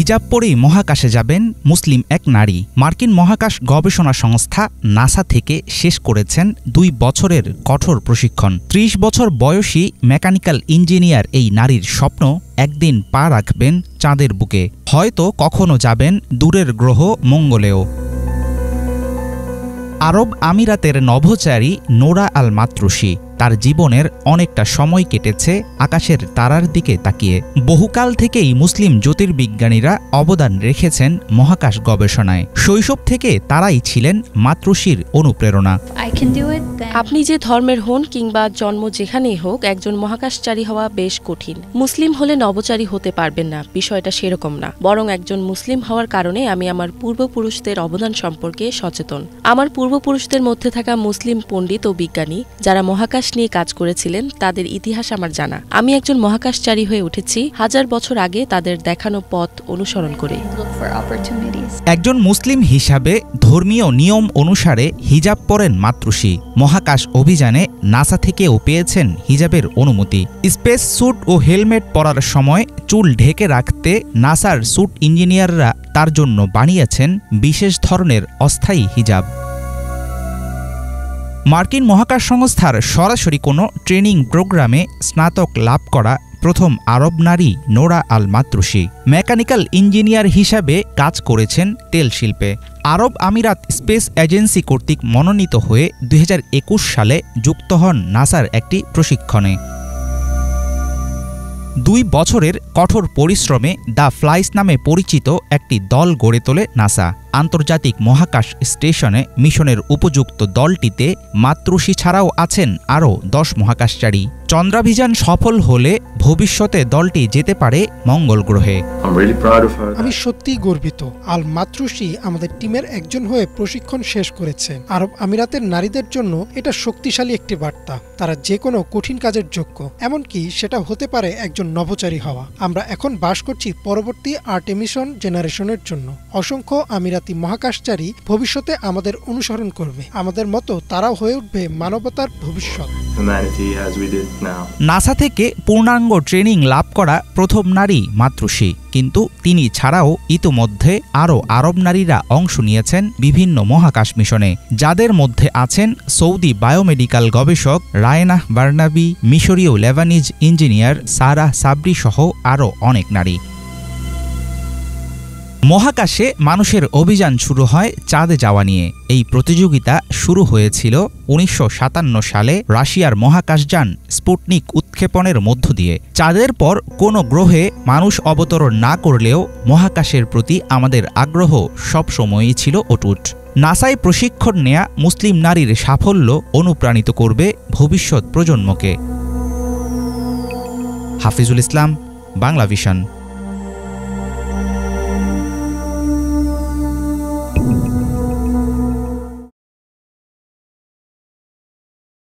হিজাব পরেই মহাকাশে যাবেন মুসলিম এক নারী। মার্কিন মহাকাশ গবেষণা সংস্থা নাসা থেকে শেষ করেছেন 2 বছরের কঠোর প্রশিক্ষণ। 30 বছর বয়সী মেকানিক্যাল ইঞ্জিনিয়ার এই নারীর স্বপ্ন একদিন পা রাখবেন চাঁদের বুকে, হয়তো কখনো যাবেন দূরের গ্রহ মঙ্গলেও। আরব আমিরাতের নভোচারী নোরা আল মাতরুসি তার জীবনের অনেকটা সময় কেটেছে আকাশের তারার দিকে তাকিয়ে। বহুকাল থেকেই মুসলিম জ্যোতির্বিজ্ঞানীরা অবদান রেখেছেন মহাকাশ গবেষণায়। শৈশব থেকে তারাই ছিলেন মাতরুসির অনুপ্রেরণা। আপনি যে ধর্মের হন কিংবা জন্ম যেখানেই হোক, একজন মহাকাশচারী হওয়া বেশ কঠিন। মুসলিম হলে নভোচারী হতে পারবেন না, বিষয়টা সেরকম না। বরং একজন মুসলিম হওয়ার কারণে আমি আমার পূর্বপুরুষদের অবদান সম্পর্কে সচেতন। আমার পূর্বপুরুষদের মধ্যে থাকা মুসলিম পণ্ডিত ও বিজ্ঞানী যারা মহাকাশ নিয়ে কাজ করেছিলেন তাদের ইতিহাস আমার জানা। আমি একজন মহাকাশচারী হয়ে উঠেছি 1000 বছর আগে তাদের দেখানো পথ অনুসরণ করে। একজন মুসলিম হিসাবে ধর্মীয় নিয়ম অনুসারে হিজাব পরেন মাতরুসি। মহাকাশ অভিযানে নাসা থেকেও পেয়েছেন হিজাবের অনুমতি। স্পেস স্যুট ও হেলমেট পরার সময় চুল ঢেকে রাখতে নাসার স্যুট ইঞ্জিনিয়াররা তার জন্য বানিয়েছেন বিশেষ ধরনের অস্থায়ী হিজাব। মার্কিন মহাকাশ সংস্থার সরাসরি কোনো ট্রেনিং প্রোগ্রামে স্নাতক লাভ করা প্রথম আরব নারী নোরা আল মাতরুসি। মেকানিক্যাল ইঞ্জিনিয়ার হিসাবে কাজ করেছেন তেল শিল্পে। আরব আমিরাত স্পেস এজেন্সি কর্তৃক মনোনীত হয়ে 2021 সালে যুক্ত হন নাসার একটি প্রশিক্ষণে। 2 বছরের কঠোর পরিশ্রমে দ্য ফ্লাইস নামে পরিচিত একটি দল গড়ে তোলে নাসা। আন্তর্জাতিক মহাকাশ স্টেশনে মিশনের উপযুক্ত দলটিতে মাতরুসি ছাড়াও আছেন আরও 10 মহাকাশচারী। চন্দ্রাভিযান সফল হলে ভবিষ্যতে দলটি যেতে পারে মঙ্গল গ্রহে। আমি সত্যিই গর্বিত। আল মাতরুসি আমাদের টিমের একজন হয়ে প্রশিক্ষণ শেষ করেছে। আরব আমিরাতের নারীদের জন্য এটা শক্তিশালী একটি বার্তা। তারা যে কোনো কঠিন কাজের যোগ্য, এমনকি সেটা হতে পারে একজন নভোচারী হওয়া। আমরা এখন বাস করছি পরবর্তী আর্টেমিশন জেনারেশনের জন্য। অসংখ্য আমিরাতি মহাকাশচারী ভবিষ্যতে আমাদের অনুসরণ করবে। আমাদের মতো তারাও হয়ে উঠবে মানবতার ভবিষ্যৎ। নাসা থেকে পূর্ণাঙ্গ ট্রেনিং লাভ করা প্রথম নারী মাতরুসি, কিন্তু তিনি ছাড়াও ইতোমধ্যে আরও আরব নারীরা অংশ নিয়েছেন বিভিন্ন মহাকাশ মিশনে, যাদের মধ্যে আছেন সৌদি বায়োমেডিক্যাল গবেষক রায়নাহ বার্নাবি, মিশরীয় লেবানিজ ইঞ্জিনিয়ার সারাহ সাবরি সহ আরও অনেক নারী। মহাকাশে মানুষের অভিযান শুরু হয় চাঁদে যাওয়া নিয়ে। এই প্রতিযোগিতা শুরু হয়েছিল 1957 সালে রাশিয়ার মহাকাশযান স্পুটনিক উৎক্ষেপণের মধ্য দিয়ে। চাঁদের পর কোনো গ্রহে মানুষ অবতরণ না করলেও মহাকাশের প্রতি আমাদের আগ্রহ সবসময়ই ছিল অটুট। নাসায় প্রশিক্ষণ নেয়া মুসলিম নারীর সাফল্য অনুপ্রাণিত করবে ভবিষ্যৎ প্রজন্মকে। হাফিজুল ইসলাম, বাংলা ভিশন।